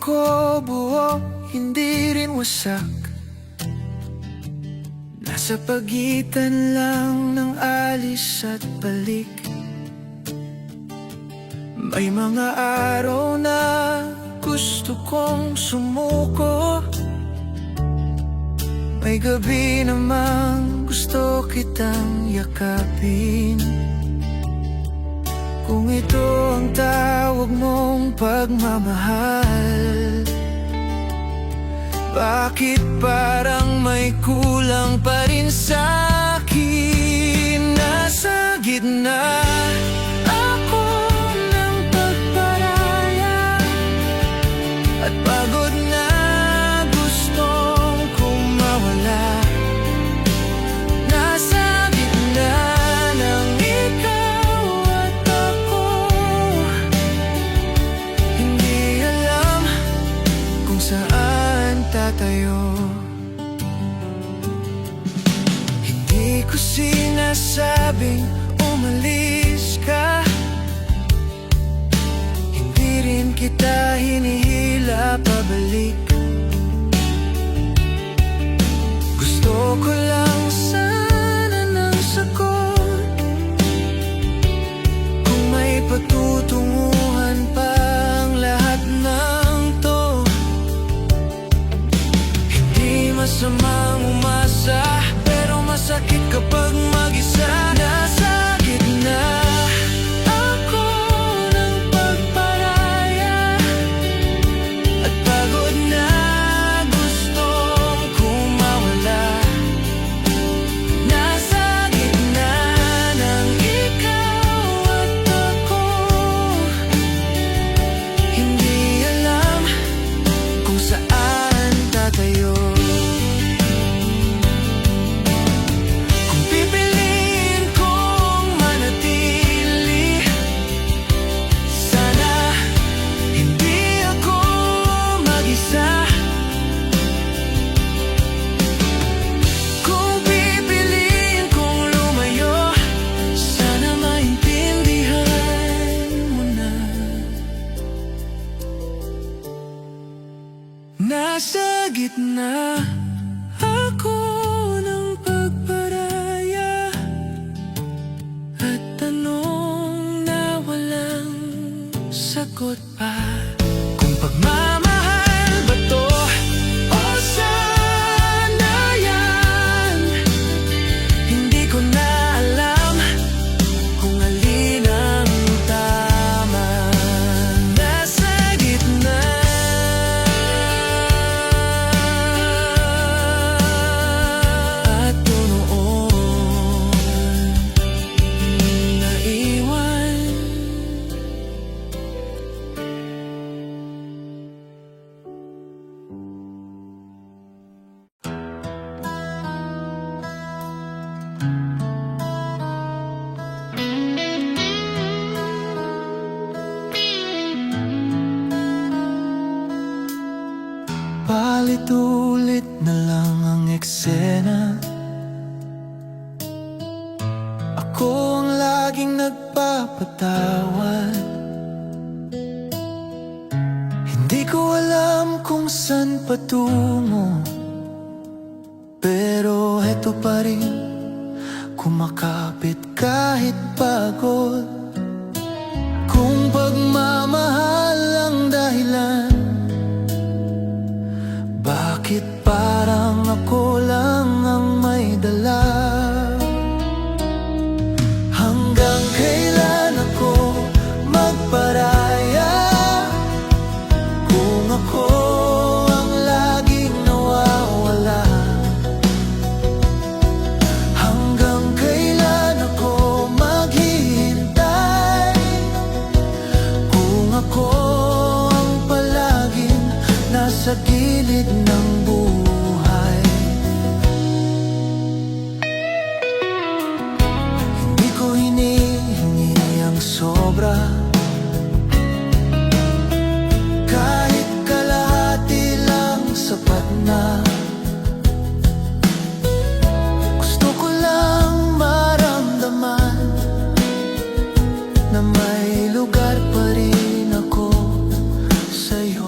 ako buo, hindi rin wasak. Nasa pagitan lang ng alis at balik. May mga araw na gusto kong sumuko. May gabi namang gusto kitang yakapin. Kung ito ang tawag mong pagmamahal, bakit parang may kulang pa rin sa'kin? Nasa gitna ako ng pagparaya at pagod na gustong kumawala. Nasa gitna ng ikaw at ako, hindi alam kung saan tatayo. Hindi ko sinasabing umalis ka, hindi rin kita hinihila pabalik. Gusto ko lang sana ng sagot, kung may patutunguhan pa ang lahat ng to. Hindi masamang umasa, pero masakit kapag mag-isa. Nasa gitna ako ng pagparaya at pagod na gustong kumawala. Nasa gitna ng ikaw at ako, hindi alam kung saan tatayo. Kung pipiliin kong manatili, sana hindi ako mag-isa. Kung pipiliin kong lumayo, sana maintindihan mo na. Nasa gitna ako ng pagparaya at tanong na walang sagot pa. Kung pagmamahal ba to o sanayan, hindi ko na alam kung alin ang tama. Nasa gitna at noon naiwan. Paulit-ulit na lang ang eksena. Ako ang laging nagpapatawad. Hindi ko alam kung saan patungo, pero eto pa rin, kumakapit kahit pagod. Kung pagmamahal ang dahilan, bakit parang ako lang ang may dala? Hanggang kailan ako magparaya kung ako ang laging nawawala? Hanggang kailan ako maghihintay kung ako ang palaging nasa gilid ng buhay? Hindi ko hinihingi ang sobra, kahit kalahati lang sapat na. Gusto ko lang maramdaman na may lugar pa rin ako sa'yo.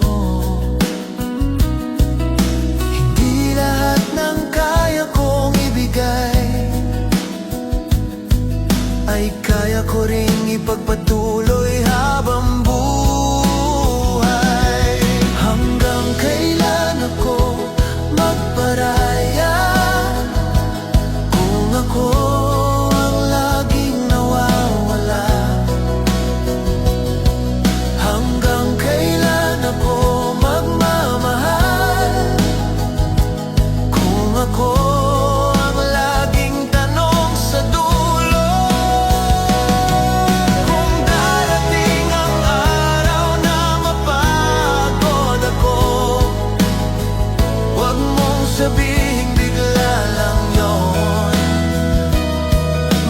sabihing bigla lang yon.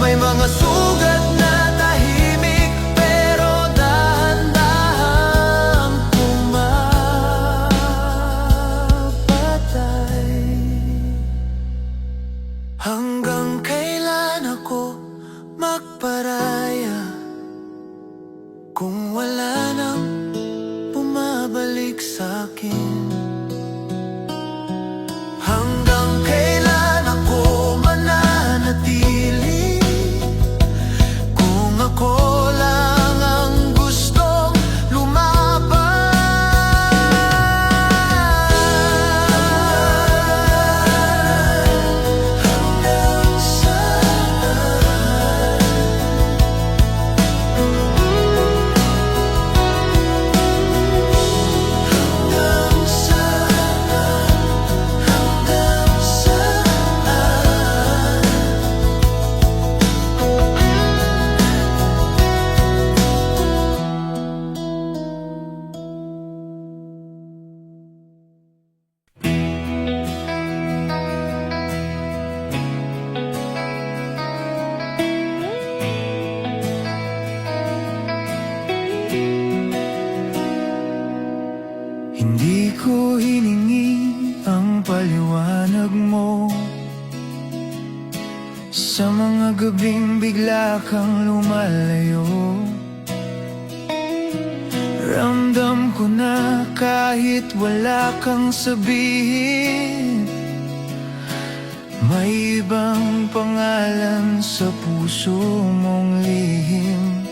May mga sugat na tahimik pero dahan-dahang pumapatay. Hanggang kailan ako magparaya kung wala nang bumabalik sa'kin? Hanggang kailan ako mananatili kung ako lang ang gustong lumaban? Hanggang saan? Hanggang saan? Hanggang saan? Hindi ko hiningi ang paliwanag mo sa mga gabing bigla kang lumalayo. Ramdam ko na kahit wala kang sabihin, may ibang pangalan sa puso mong lihim.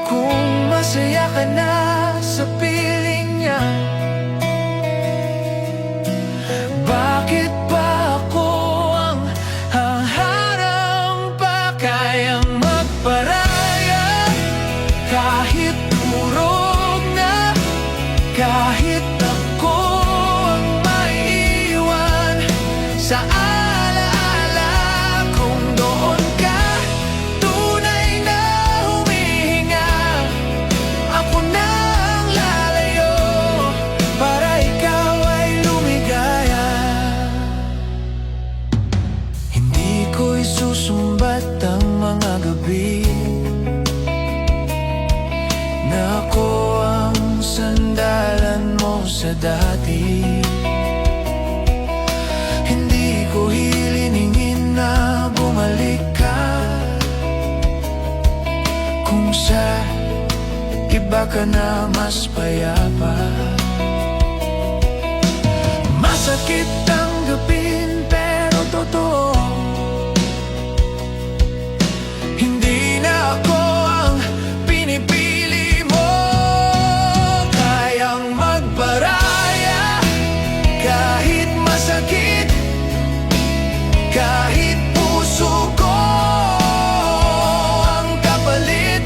Kung masaya ka na sa piling niya, bakit pa ako ang haharang pa kayang magparaya? Kahit durog na, kahit ako ang maiiwan sa alaala, kung doon ka tunay na humihinga, ako na ang lalayo para ikaw ay lumigaya. Hindi ko isusumbat ang mga gabi na ako ang sandalan mo sa dati. Hindi ko hiliningin na bumalik ka kung sa iba ka na mas payapa. Masakit tanggapin pero totoo, hindi na ako ang pinipili mo. Kayang magparaya kahit masakit, kahit puso ko ang kapalit.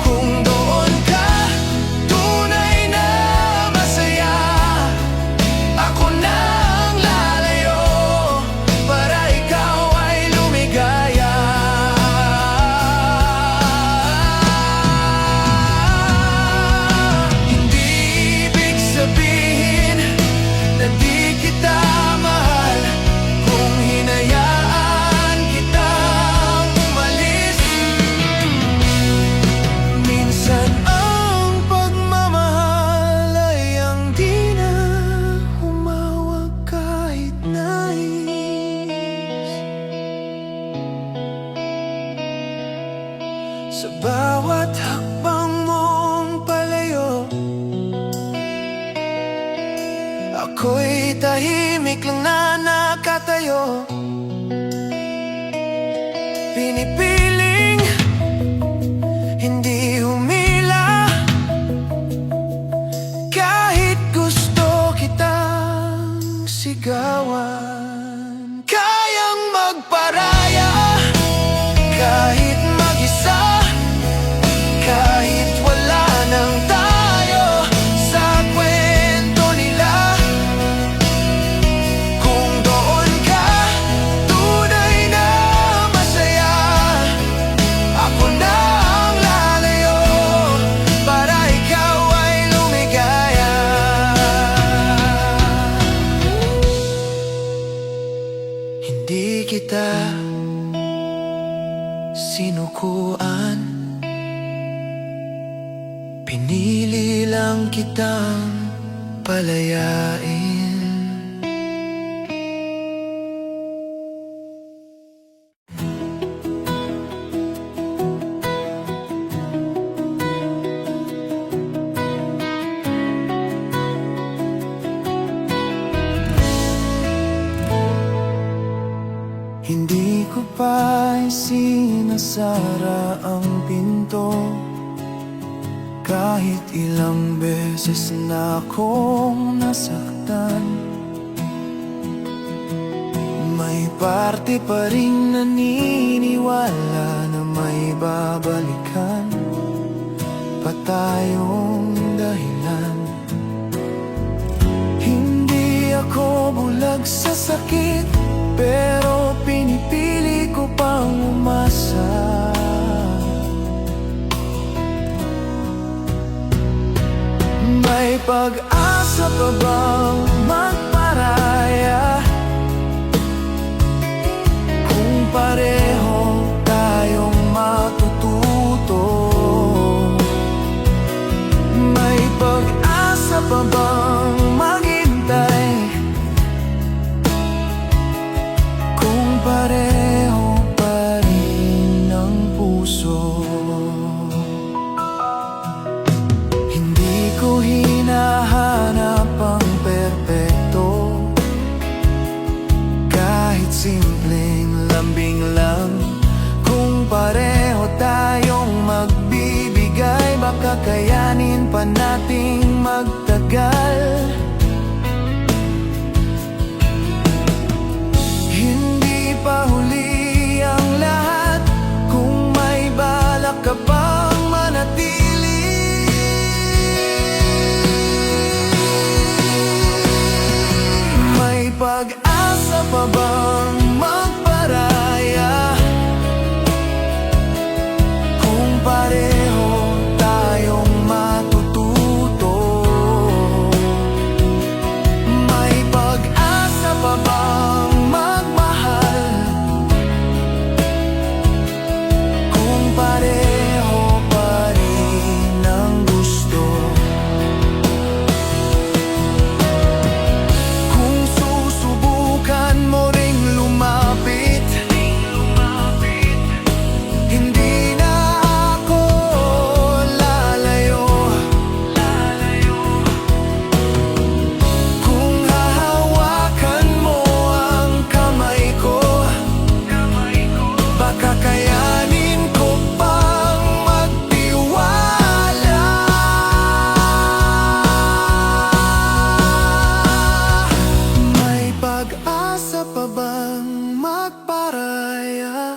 Kung doon ka tunay na masaya, ako na ang lalayo para ikaw ay lumigaya. Hindi ibig sabihin na di kita mahal kung hinayaan kitang umalis. Minsan ang pagmamahal ay ang di na humawag kahit nais. Sa bawat hakbang mong palayo, ako'y tahimik lang na nakatayo. Pinipiling hindi humila kahit gusto kitang sigawan. Kayang magparaya kahit mag-isa, kahit wala nang tayo sa kwento nila. Kung doon ka tunay na masaya, ako na ang lalayo para ikaw ay lumigaya. nang palayain. Hindi ko pa sinasara ang pinto, kahit ilang beses na akong nasaktan. May parte pa rin naniniwala na may babalikan pa tayong dahilan. Hindi ako bulag sa sakit, pero pinipili ko pang umasa. May pag-asa pa bang magparaya kung pareho tayong matututo? May pag-asa pa bang maghintay kung pareho pa rin ang puso? Hindi ko hinahanap ang perpekto, kahit simpleng lambing lang. Kung pareho tayong magbibigay, baka kayanin pa nating magtagal. Hindi pa huli ang lahat, kung may balak ka pang manatili. May pag-asa pa bang magparaya kung pareho tayong matututo? May pag-asa pa bang magmahal kung pareho pa rin ang gusto? Kung susubukan mo ring lumapit, hindi na ako lalayo. Kung hahawakan mo ang kamay ko, baka kayanin ko pang magtiwala. May pag-asa pa bang magparaya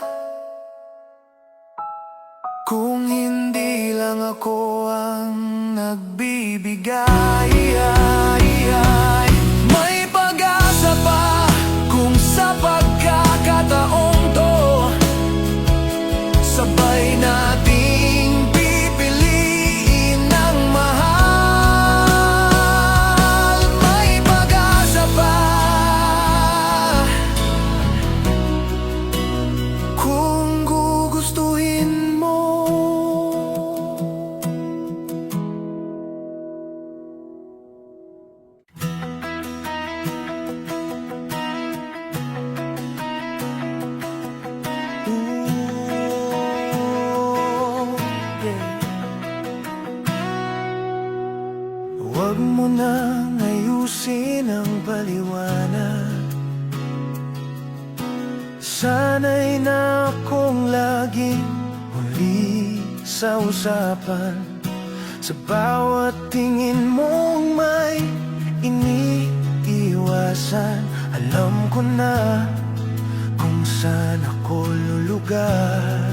kung hindi lang ako ang nagbibigay? May pag-asa pa kung sa pagkakataong to sabay nating pipiliin ng mahal. May pag-asa pa kung gugustuhin mo. Huwag mo nang ayusin ang paliwanag. Sana'y na akong laging huli sa usapan. Sa bawat tingin mong may iniiwasan, alam ko na kung saan ako lulugar.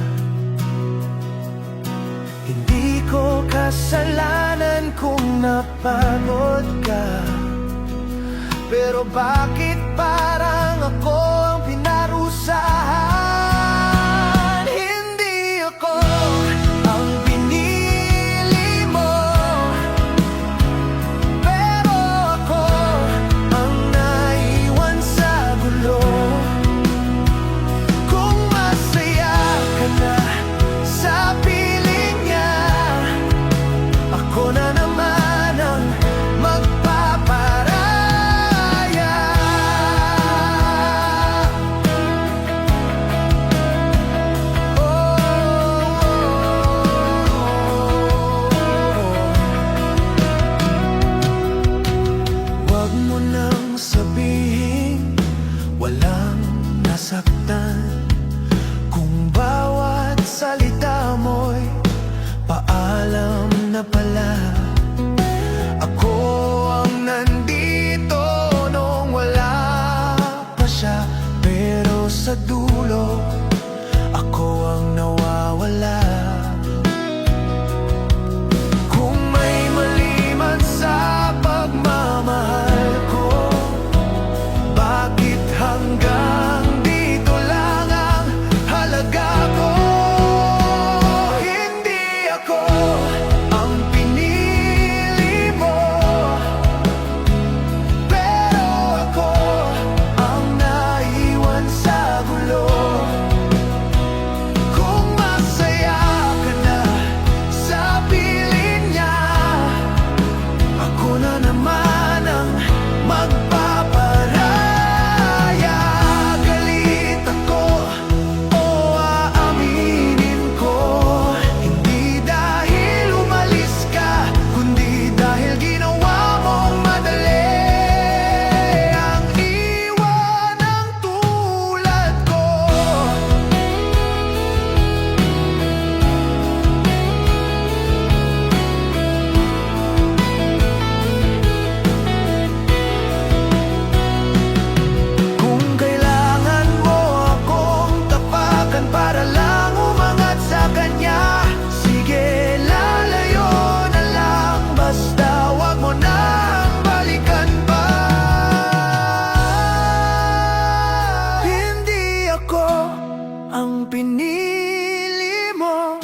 Hindi ko kasalanan kung napagod ka, pero bakit parang ako ang pinarusahan? Hindi ako ang pinili mo, pero ako ang naiwan sa gulo. Kung masaya ka na sa piling niya, ako na naman ang sa dulo, ako ang nawawala. Kung may mali man sa pagmamahal ko, bakit hanggang dito lang ang halaga ko? Hindi ako ang pinili mo, pero ako ang naiwan sa gulo. Kung masaya ka na sa piling niya, ako na naman ang magpaparaya. Galit ako o aaminin ko, hindi dahil umalis ka, kundi dahil ginawa mong madali ang iwan ng tulad ko. Kung kailangan mo akong tapakan para lang umangat sa kanya, sige, lalayo na lang, basta wag mo nang balikan pa. Hindi ako ang pinili mo,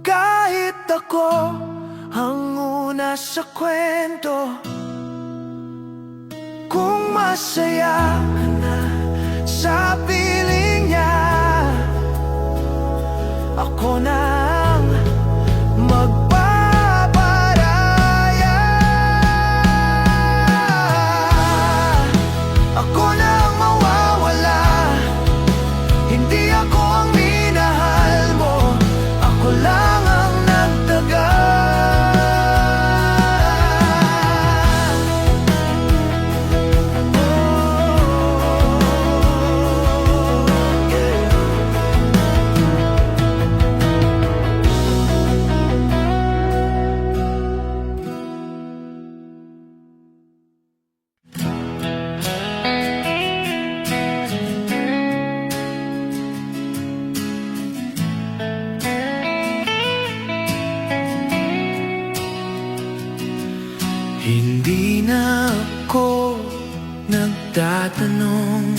kahit ako ang una sa kwento. Kung masaya ka na sa piling niya, ako na ang magpaparaya. Ako na ang mawawala, hindi ako ang minahal mo, ako lang ang nagtagal. Hindi na ako nagtatanong,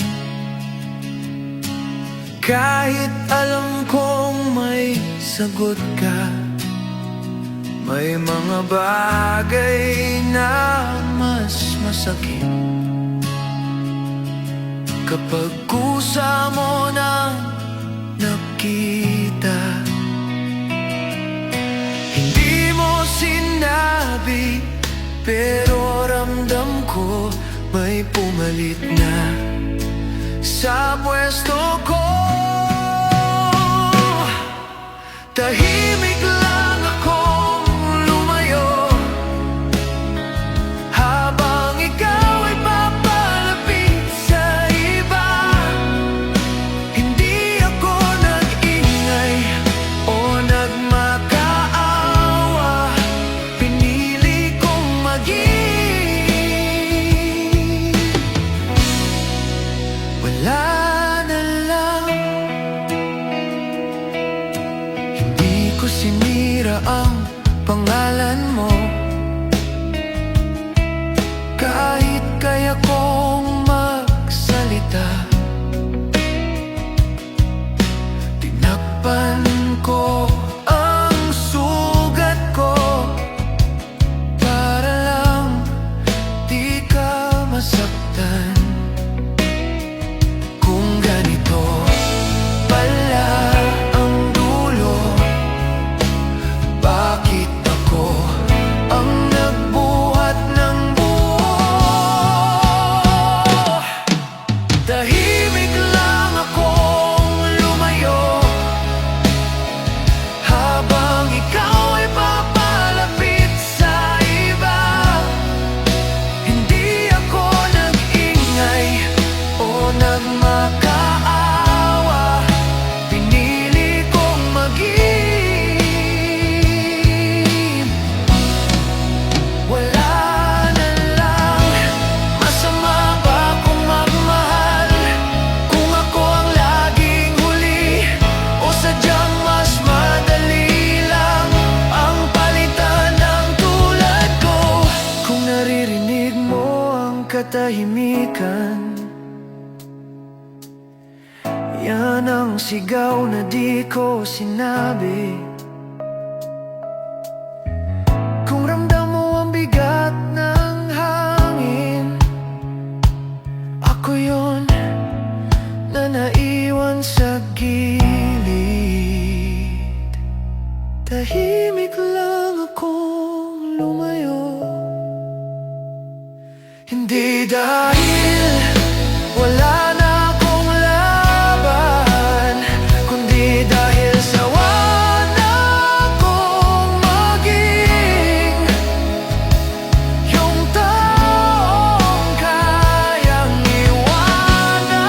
kahit alam kong may sagot ka. May mga bagay na mas masakit kapag kusa mo na nakita. Hindi mo sinabi, pero ramdam ko may pumalit na sa pwesto ko. Tahimik lang akong lumayo, habang ikaw ay papalapit sa iba. Hindi ako nag-ingay o nagmakaawa, pinili kong maging wala na lang. katahimikan. Yan ang sigaw na di ko sinabi. Kung ramdam mo ang bigat ng hangin, ako yun na naiwan sa gilid. Tahimik lang akong lumayo, hindi dahil wala na akong laban, kundi dahil sawa na akong maging yung taong kayang iwanan.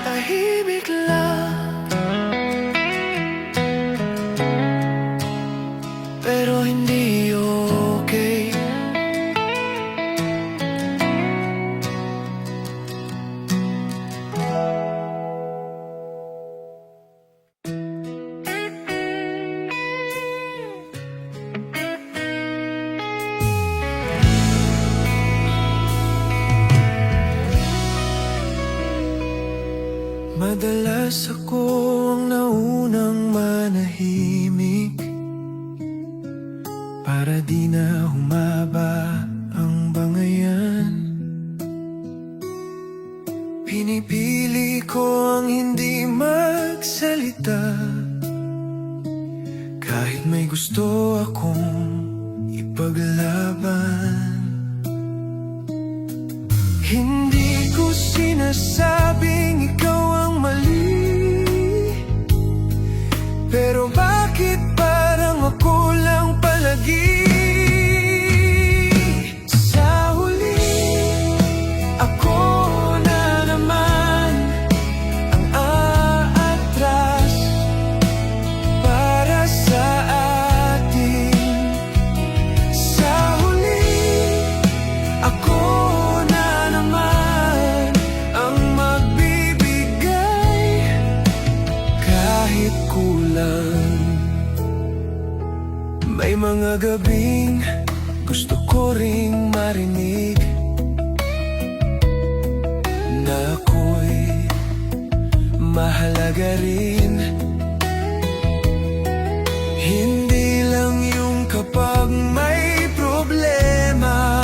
Tahimik lang, pero hindi okay. Madalas ako ang naunang manahimik, para di na humaba ang bangayan. Pinipili ko ang hindi magsalita, kahit may gusto akong ipaglaban. Hindi ko sinasabing ikaw ang mali, pero bakit parang ako lang palagi? Sa huli, ako na naman ang aatras para sa atin. Sa huli, ako may mga gabing gusto ko ring marinig na ako'y mahalaga rin. Hindi lang yung kapag may problema,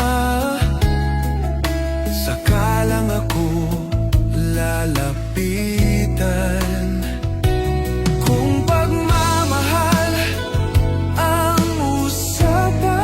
saka lang ako lalapitan. Kung pagmamahal ang usapan,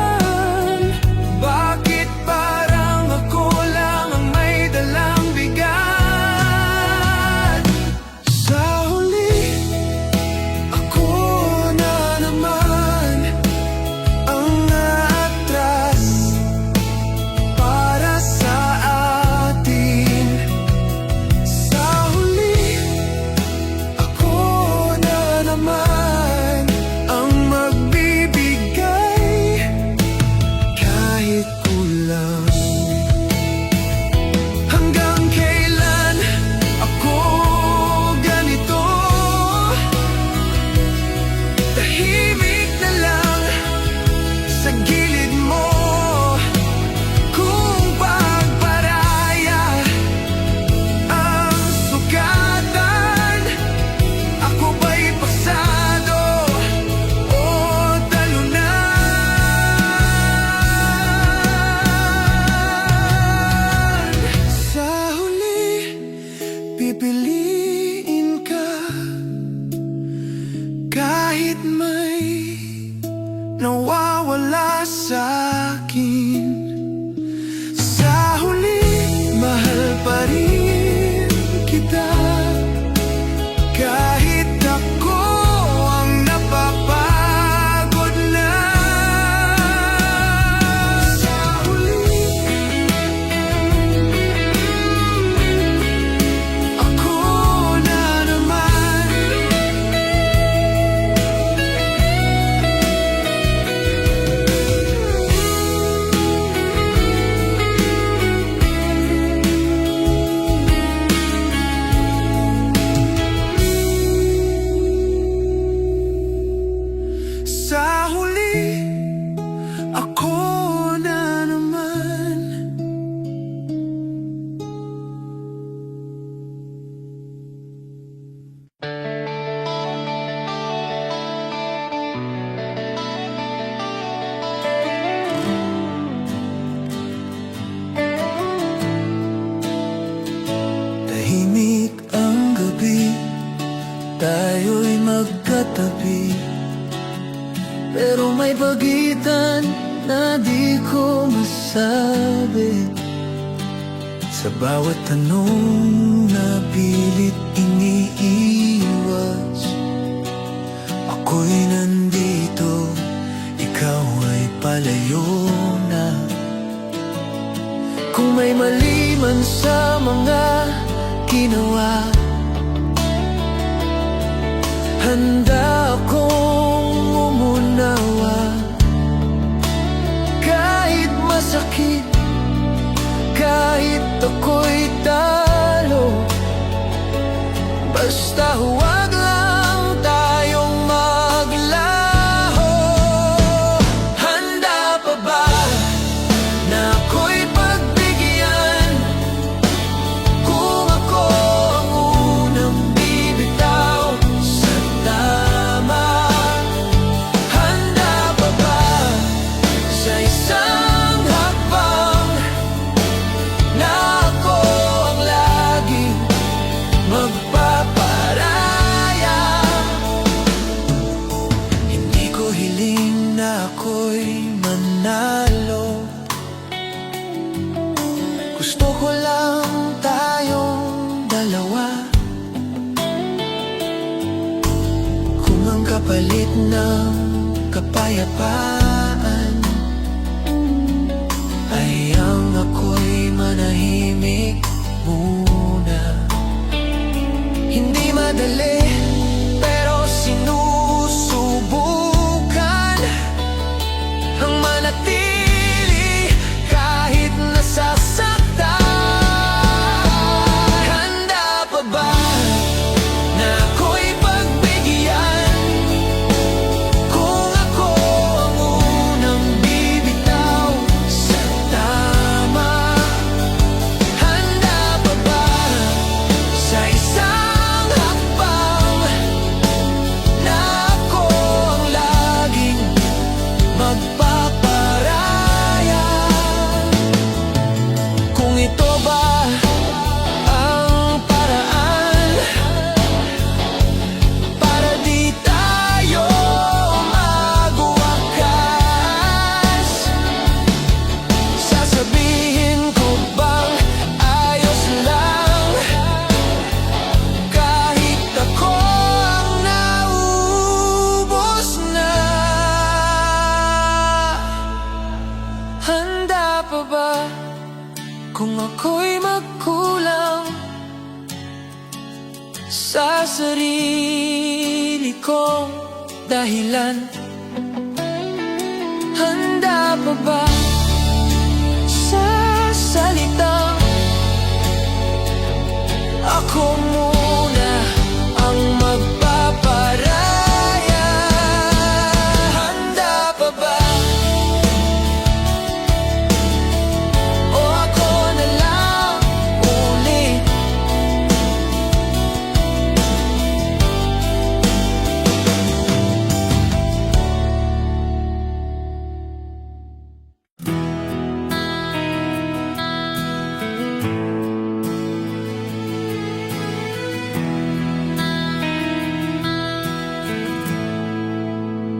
ko masabi. Sa bawat tanong na pilit iniiwas, ako'y nandito, ikaw ay palayo na. Kung may mali man sa mga ginawa, handa akong umunawa. Kahit masakit, kahit ako'y talo, basta huwag lang tayong maglaho. Handa pa ba na ako'y pagbigyan kung ako ang unang bibitaw sa tama? Handa pa ba sa isang hakbang na ako ang laging magpaparaya? Hindi ko hiling na ako'y manalo, gusto ko lang tayong dalawa. Kung ang kapalit ng kapayapaan ay ang ako'y manahimik muna. Hindi madali, pero sinusubukan ang manatili kahit nasasaktan. Handa pa ba na ako'y pagbigyan kung ako ang unang bibitaw sa tama? Handa pa ba sa isang hakbang na ako ang laging magpaparaya? Kung ito ba ang paraan para di tayo magwakas, sasabihin ko bang ayos lang kahit ako ang naubos na? Handa pa ba kung ako'y magkulang sa sarili kong dahilan? Handa pa ba sa salitang ako muna ang magpaparaya? Handa pa ba o ako na lang ulit?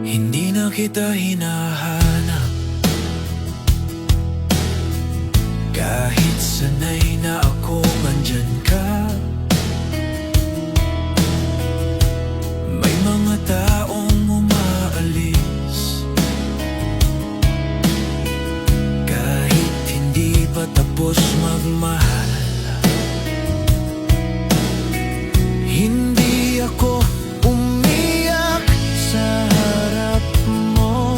Hindi na kita hinahanap, kahit sanay na akong andyan ka. May mga taong umaalis, kahit hindi pa tapos magmahal. Hindi ako umiyak sa harap mo,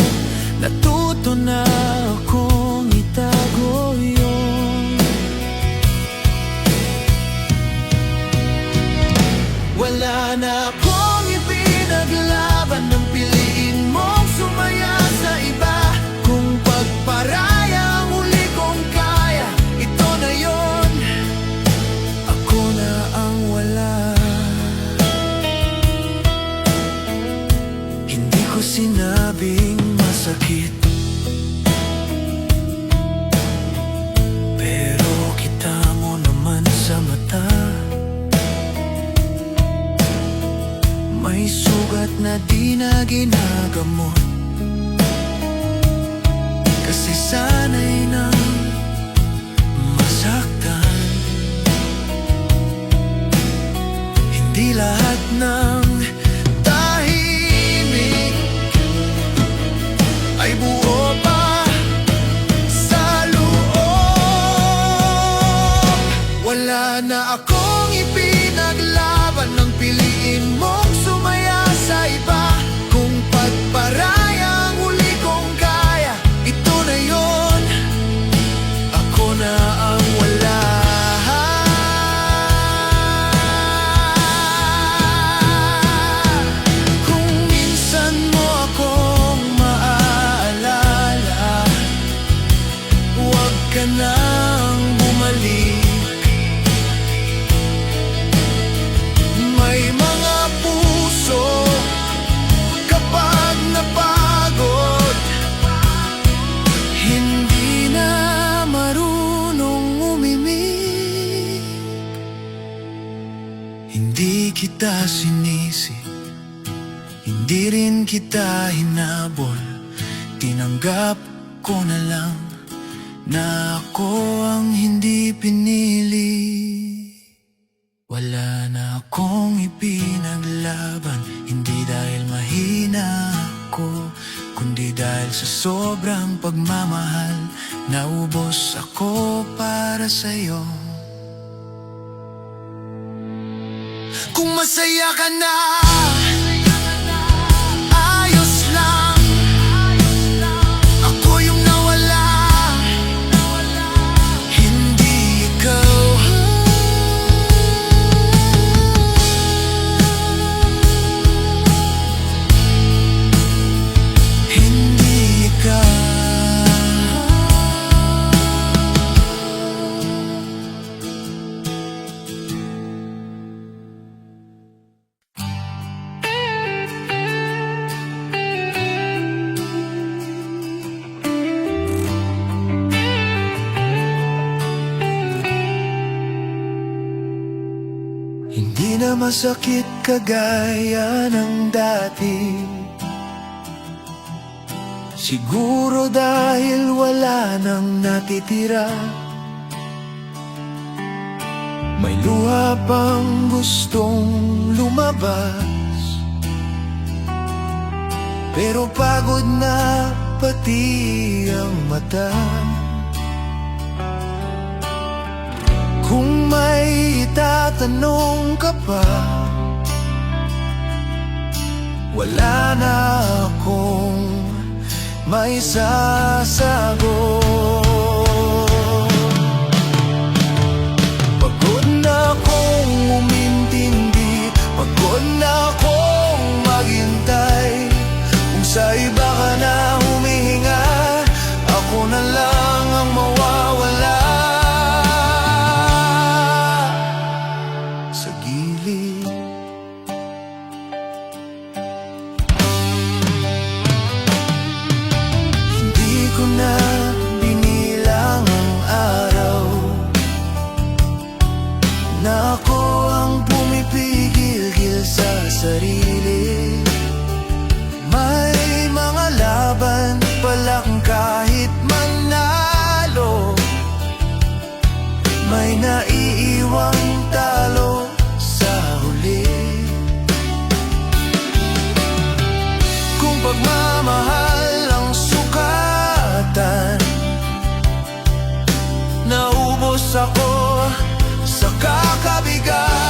natuto na akong itago yun. Wala na akong ipinaglaban nang piliin mong sumaya sa iba. Kung pagparaya ang huli kong kaya, ito na yun, ako na ang wala. Hindi ko sinabing masakit, pero kita mo naman sa mata. May sugat na di na ginagamot, kasi sana na akong ipinaglaban nang piliin mong sumaya sa iba. Kung pagparaya ang huli kong kaya, ito na yon, ako na ang wala. Kung minsan mo akong maaalala, huwag ka nang bumalik. May mga puso kapag napagod, hindi na marunong umimik. Hindi kita sinisi, hindi rin kita hinabol. Tinanggap ko na lang na ako ang hindi pinili. Wala na akong ipinaglaban, hindi dahil mahina ako, kundi dahil sa sobrang pagmamahal. Naubos ako para sa'yo. Kung masaya ka na, ayos lang. Ako yung nawala, hindi ikaw. Hindi na masakit kagaya ng dati. Siguro dahil wala nang natitira. May luha pang gustong lumabas, pero pagod na pati ang mata. Kung may itatanong ka pa, wala na akong may sasagot. Pagod na akong umintindi, pagod na akong maghintay. Kung sa iba ka na humihinga, ako na lang ang mawawala. Sa gilid, hindi ko na binilang ang araw na ako ang pumipigil-gil sa sarili. May mga laban palang kahit manalo, may naiiwang talo sa huli. Kung pagmamahal ang sukatan, naubos ako sa kakabigay.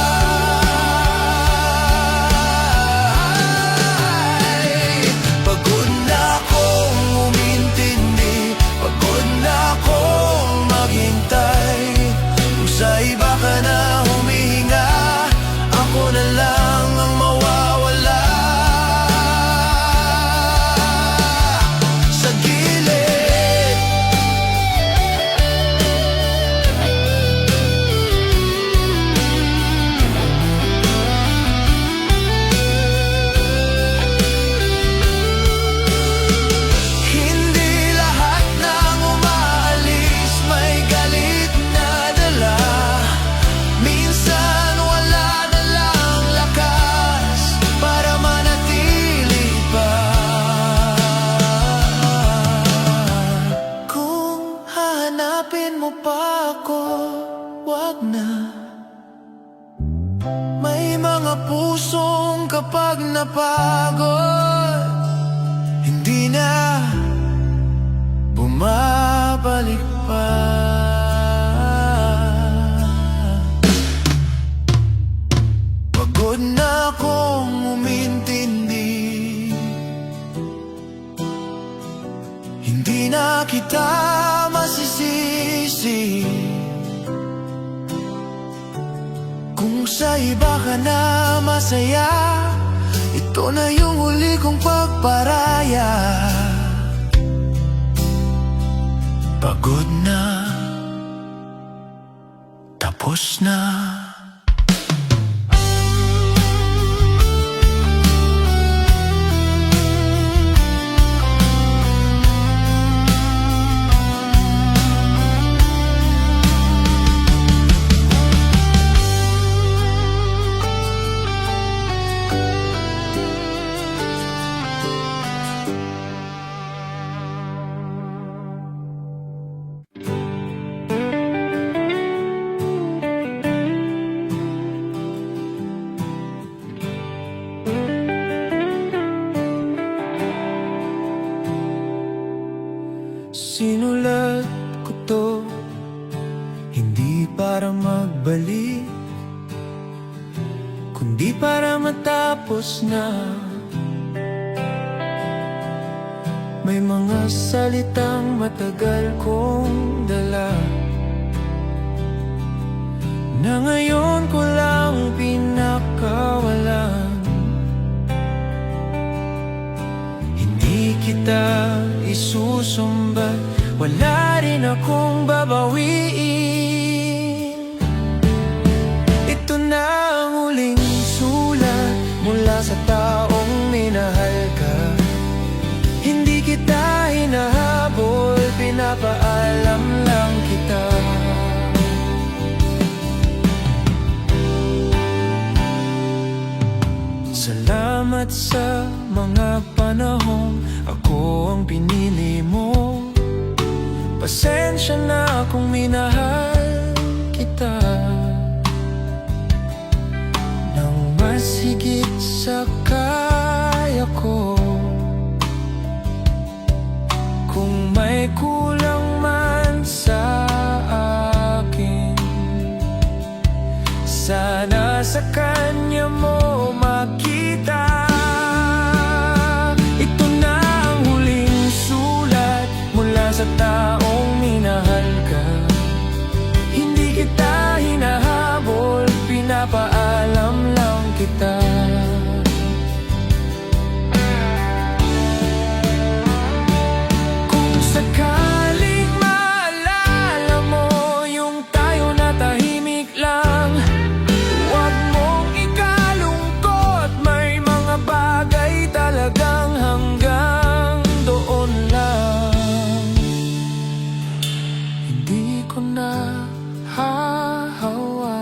Pagod na akong umintindi, pagod na akong maghintay. Kung sa iba ka na humihinga, ako na lang ang mawawala. Sa gilid, hindi lahat ng umaalis may galit na dala. Minsan wala na lang lakas para manatili pa. Kung hahanapin mo pa ako, wag na. May mga pusong kapag napagod, hindi na bumabalik pa. di ba ka na masaya? Ito na yung huli kong pagparaya. Pagod na, tapos na. Sinulat ko to, hindi para magbalik, kundi para matapos na. May mga salitang matagal kong dala, na ngayon ko lang pinakawalan. Hindi kita isusumbat, wala rin akong babawiin. Ito na ang huling sulat mula sa taong minahal ka. Hindi kita hinahabol, pinapaalam lang kita. Salamat sa mga panahong ako ang pinili mo. Pasensya na kung minahal kita nang mas higit sa kaya ko. Kung may kulang man sa akin, sana sa kanya mo makita. Ito na ang huling sulat mula sa taong minahal ka. Hindi kita hinahabol, pinapaalam lang kita. Kung sakaling maalala mo yung tayo na tahimik lang, huwag mong ikalungkot, may mga bagay talagang hanggang doon lang. Hindi ko na hahawakan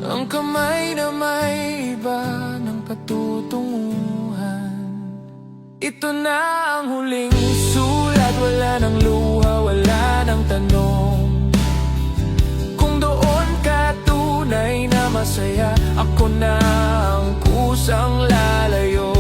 ang kamay na may iba ng patutunguhan. Ito na ang huling sulat, wala nang luha, wala nang tanong. Kung doon ka tunay na masaya, ako na ang kusang lalayo.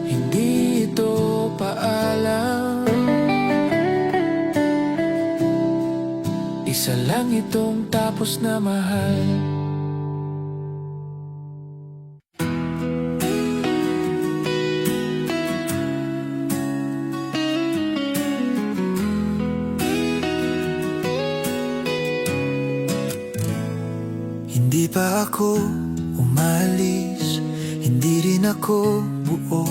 Hindi ito paalam, isa lang itong tapos na mahal. Hindi pa ako umalis, hindi rin ako buo.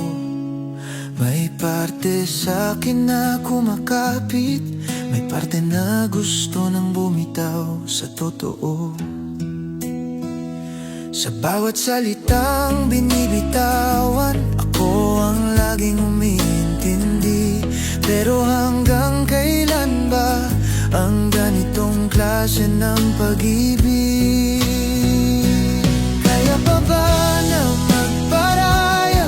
May parte sa akin na kumakapit, may parte na gusto nang bumitaw sa totoo. Sa bawat salitang binibitawan, ako ang laging umiintindi. Pero hanggang kailan ba ang ganitong klase ng pag-ibig? Kaya pa ba na magparaya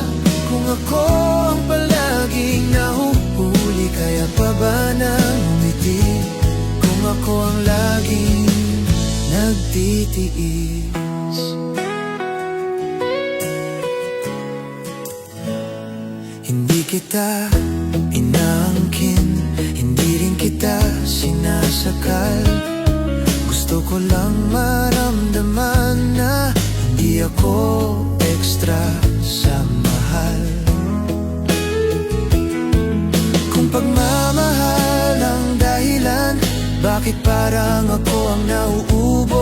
kung ako ang palaging nahuhuli? Kaya pa ba na umiti kung ako ang laging nagtitiis? Hindi kita inaangkin, hindi rin kita sinasakal. Gusto ko lang maramdaman na hindi ako extra sa mahal. bakit parang ako ang nauubos?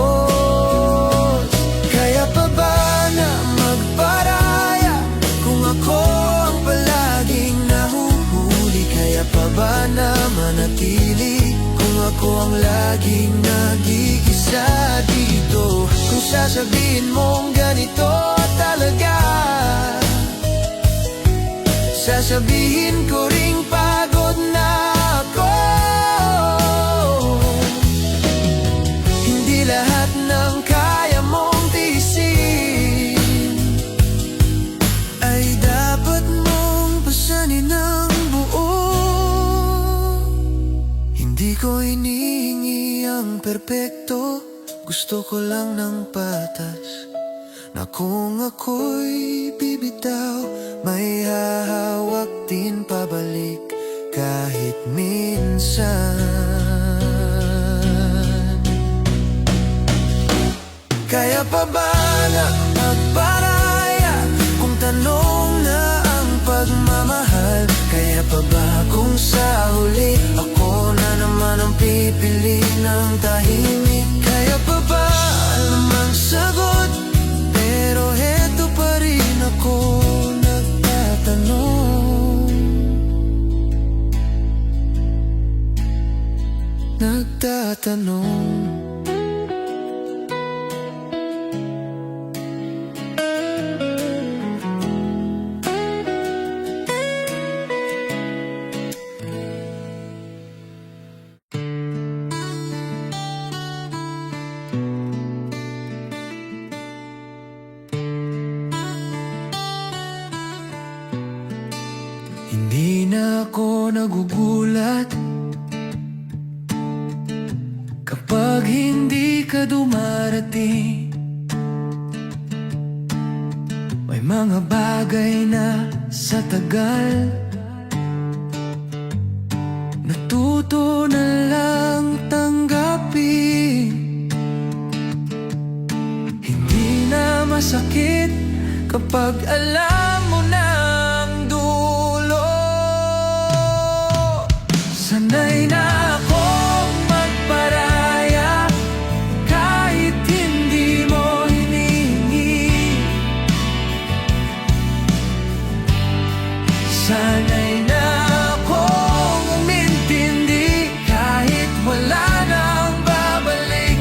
Kaya pa ba na magparaya kung ako ang palaging nahuhuli? Kaya pa ba na manatili kung ako ang laging nag-iisa dito? Kung sasabihin mong ganito talaga, sasabihin ko ring pagod na ako. Hindi lahat ng kaya mong tiisin ay dapat mong pasanin ng buo. Hindi ko hinihingi ang perpekto, gusto ko lang ng patas, na kung ako'y bibitaw, may hahawak din pabalik kahit minsan. Kaya pa ba na magparaya kung tanong na ang pagmamahal? Kaya pa ba kung sa huli ako na naman ang pipili ng tahimik? Kaya pa ba alam ang sagot, pero heto pa rin ako nagtatanong. Hindi na ako nagugulat kapag hindi ka dumarating. May mga bagay na sa tagal natuto na lang tanggapin. Hindi na masakit kapag alam mo na ang dulo. Sanay na akong magparaya kahit hindi mo hinihingi. Sanay na akong umintindi kahit wala nang babalik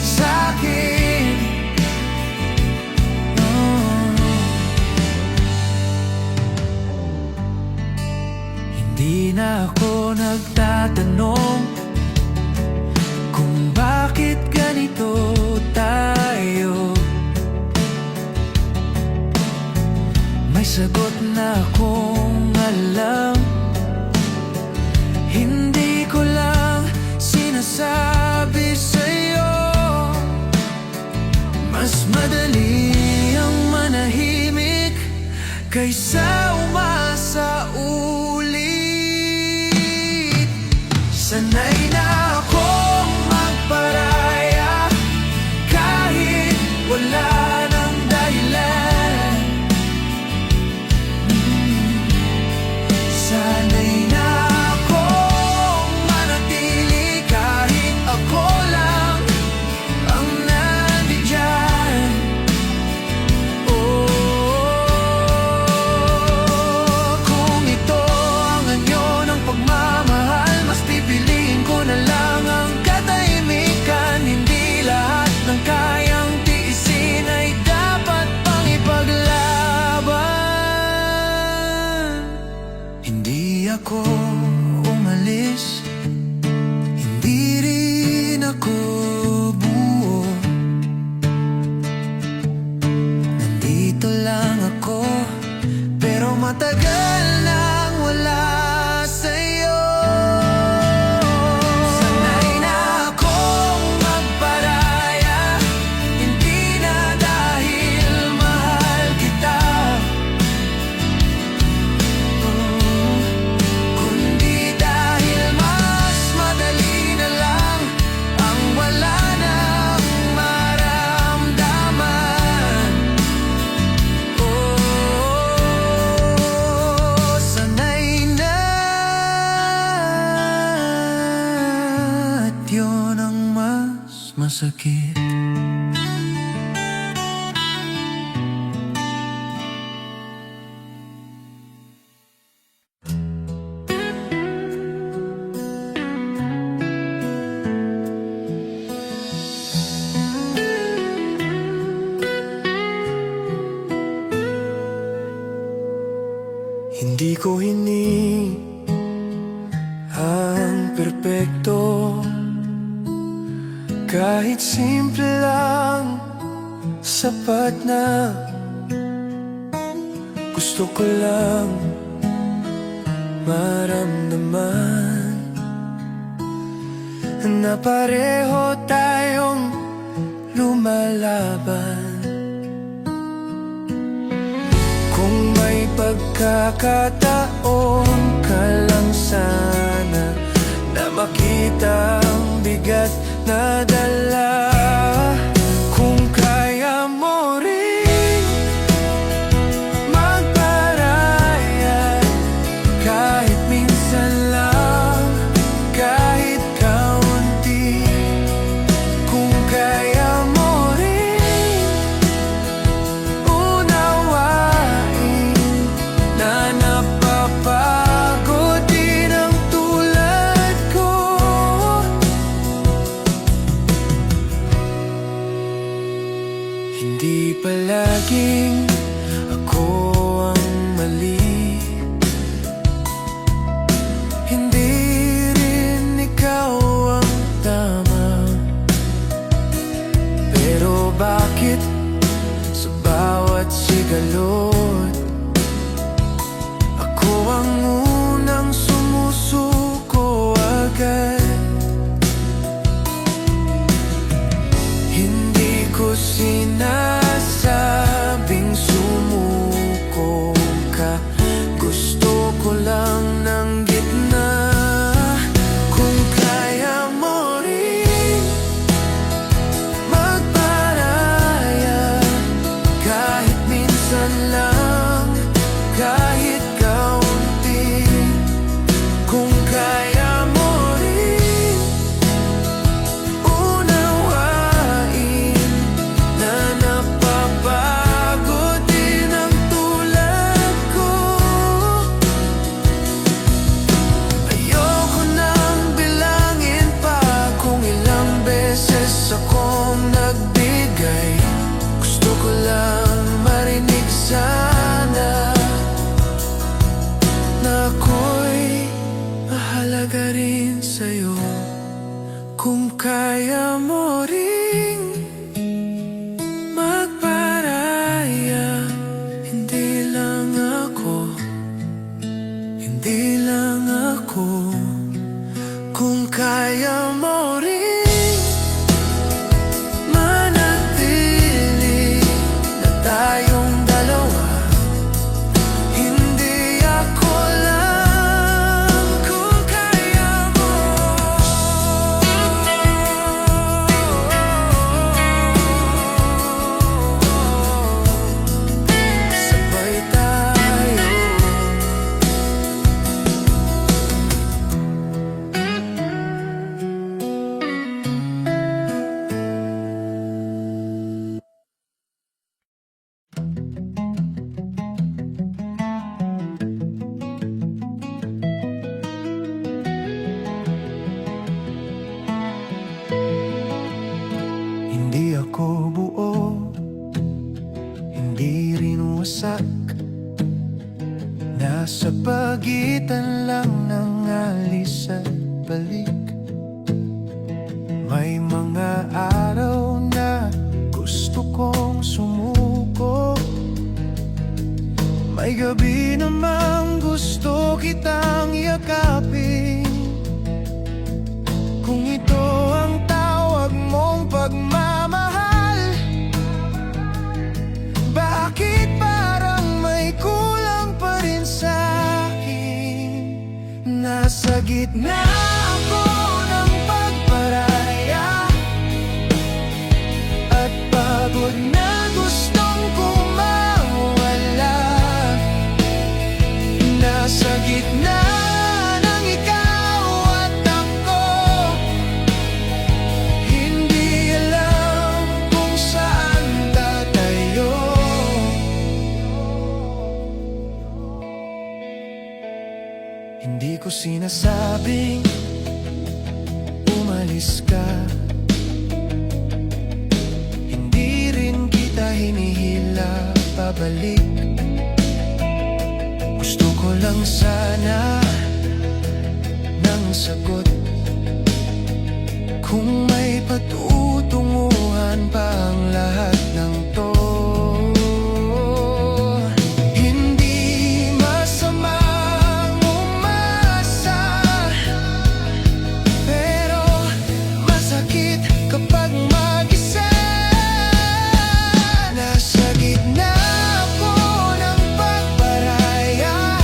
sa'kin. Hindi na ako nagtatanong kung bakit ganito tayo. May sagot na akong alam, hindi ko lang sinasabi sa'yo. Mas madali ang manahimik kaysa umasa ulit. Sanay na akong magparaya kahit wala nang dahilan. Sanay na akong manatili kahit ako lang ang nandyan. Kung ito ang anyo ng pagmamahal, mas pipiliin ko na lang ang katahimikan. Hindi lahat ng kayang tiisin Hindi ko hiling ang perpekto, kahit simple lang sapat na. Gusto ko lang maramdaman na pareho tayong lumalaban. Kung may pagkakataon ka lang sana na makita ang bigat na dala, kung kaya mo rin magparaya kahit minsan lang, kahit kaunti. Kung kaya mo rin unawain na napapagod din ang tulad ko. Hindi palaging ako ang mali, hindi rin ikaw ang tama. Pero bakit sa bawat sigalot ako ang unang sumusuko agad? Hindi ko sinasabing sumuko ka, gusto ko lang ng gitna. Kung kaya mo rin magparaya kahit minsan lang, kahit kaunti. Kung kaya mo rin unawain na napapagod din ang tulad ko. Ayoko nang bilangin pa kung ilang beses akong nagbigay. Gusto ko lang marinig sana na ako'y mahalaga rin sa'yo. Kung kaya mo ring magparaya, hindi lang ako, hindi lang ako. Kung kaya mo ring manatili na tayong dalawa, hindi ako lang. Kung kaya mo sabay tayo. Hindi ako buo, hindi rin wasak. Nasa pagitan lang ng alis at balik. May mga araw na gusto kong sumuko, may gabi namang gusto kitang yakapin. Kung ito ang tawag mong pagmamahal, bakit parang may kulang pa rin sa'kin? Nasa gitna ako ng pagparaya at pagod na gustong kumawala. Nasa gitna ng ikaw at ako, hindi alam kung saan tatayo. Hindi ko sinasabing umalis ka, hindi rin kita hinihila pabalik. Gusto ko lang lang sana ng sagot. Kung may patutunguhan pa ang lahat ng to, hindi masamang umasa, pero masakit kapag mag-isa. Nasa gitna ako ng pagparaya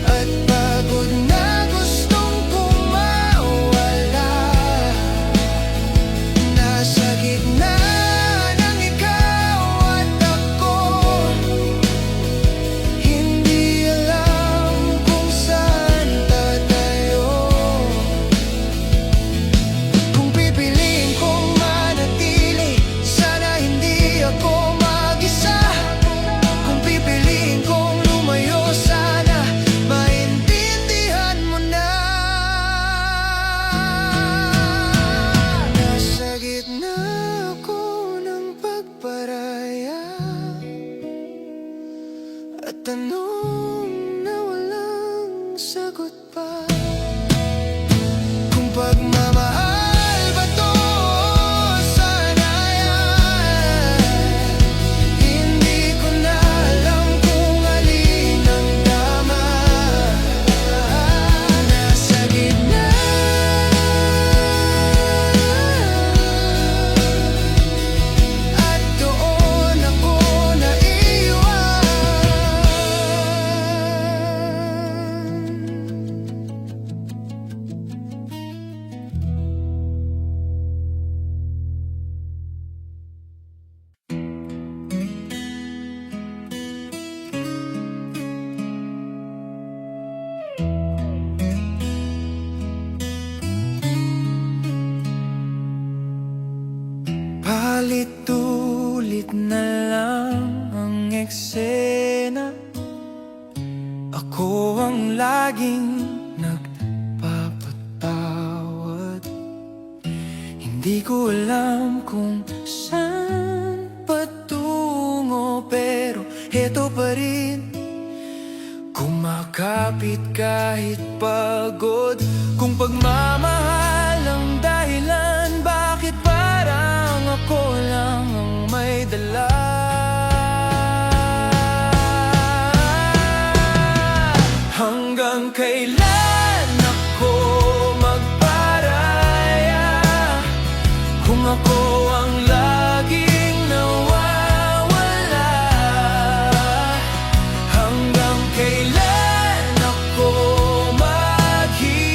at pagod na gustong kumawala. Nasa gitna ng ikaw at ako, hindi alam kung saan tatayo. Kung pipiliin kong manatili, sana hindi ako mag-isa. Kung pipiliin kong lumayo, sana maintindihan mo na. Nasa gitna ako ng pagparaya at tanong na walang sagot pa. Kung pagmamahal ba to o sanayan, hindi ko na alam kung alin ang tama. Nasa gitna at doon ako naiwan. Palit-ulit na lang ang eksena. Ako ang laging nagpapatawad. Hindi ko alam kung saan patungo, pero heto pa rin, kumakapit kahit pagod. Kung pagmamahal ang dahilan, bakit parang ako lang ang may dala? Hanggang kailan ako magparaya kung ako ang laging nawawala? Hanggang kailan ako maghihintay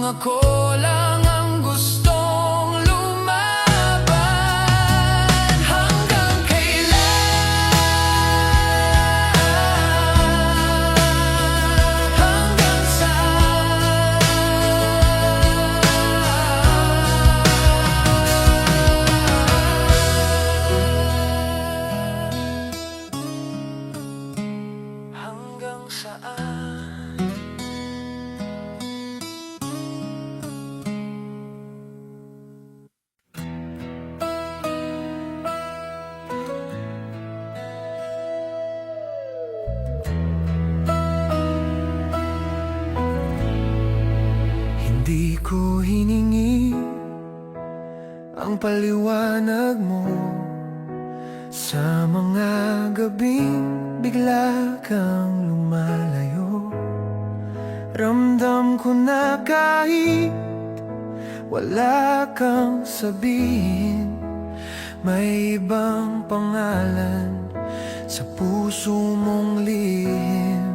ako lang ang gustong lumaban. Hanggang kailan? Hanggang saan? Hanggang saan? Hindi ko hiningi ang paliwanag mo sa mga gabing bigla kang lumalayo. Ramdam ko na kahit wala kang sabihin, may ibang pangalan sa puso mong lihim.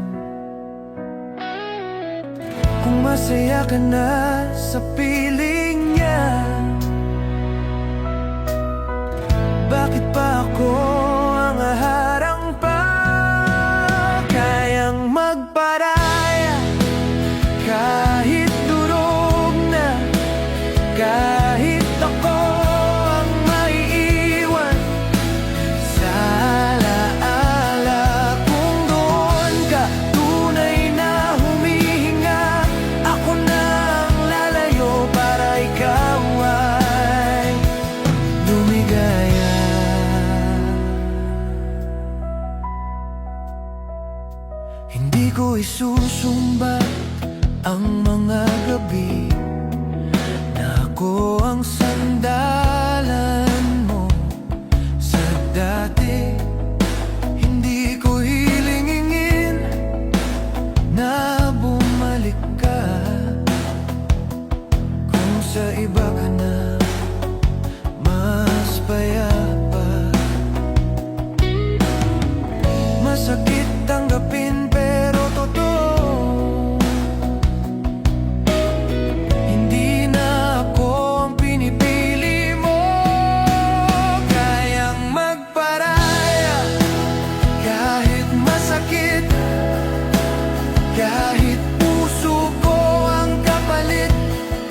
Kung masaya ka na sa piling niya, bakit pa ako ang haharang pa? Kayang magparaya kahit durog na, kahit ako ang maiiwan sa alaala. Kung doon ka tunay na humihinga, ako na ang lalayo para ikaw ay lumigaya. Hindi ko isusumbat ang mga gabi na ako ang sandalan mo sa dati. Hindi ko hilingin na bumalik ka kung sa iba ka na mas payapa. Masakit tanggapin pero totoo, hindi na ako ang pinipili mo. Kayang magparaya kahit masakit, kahit puso ko ang kapalit.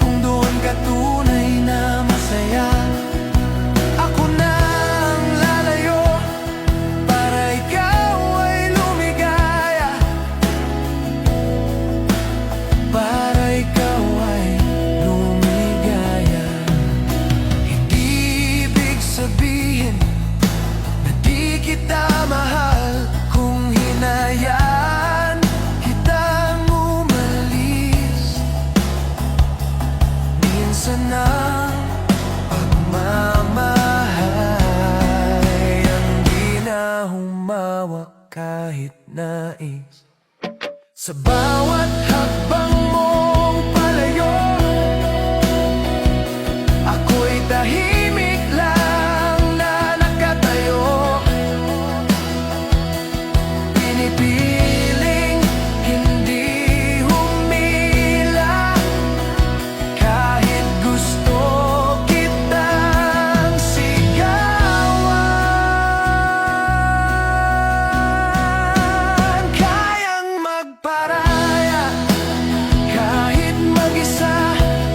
Kung doon ka tunay na masaya, ako na ang lalayo para ikaw ay lumigaya. Para ikaw ay lumigaya. Hindi ibig sabihin na di kita mahal kung hinayaan kitang umalis. Minsan ang pagmamahal ang di na humawak kahit nais. Sa bawat hakbang mong palayo, ako'y tahimik lang na nakatayo. Pinipiling hindi humila kahit gusto kitang sigawan. Kayang magparaya kahit mag-isa,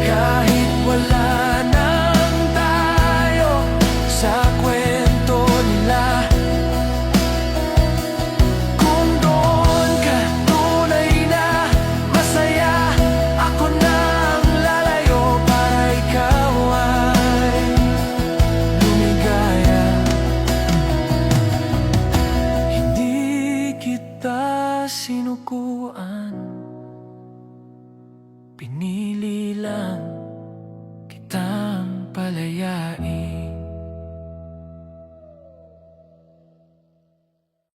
kahit wala nang tayo sa kwento nila. Kung doon ka tunay na masaya, ako na ang lalayo para ikaw ay lumigaya. Hindi kita sinukuan, pinili lang kitang palayain.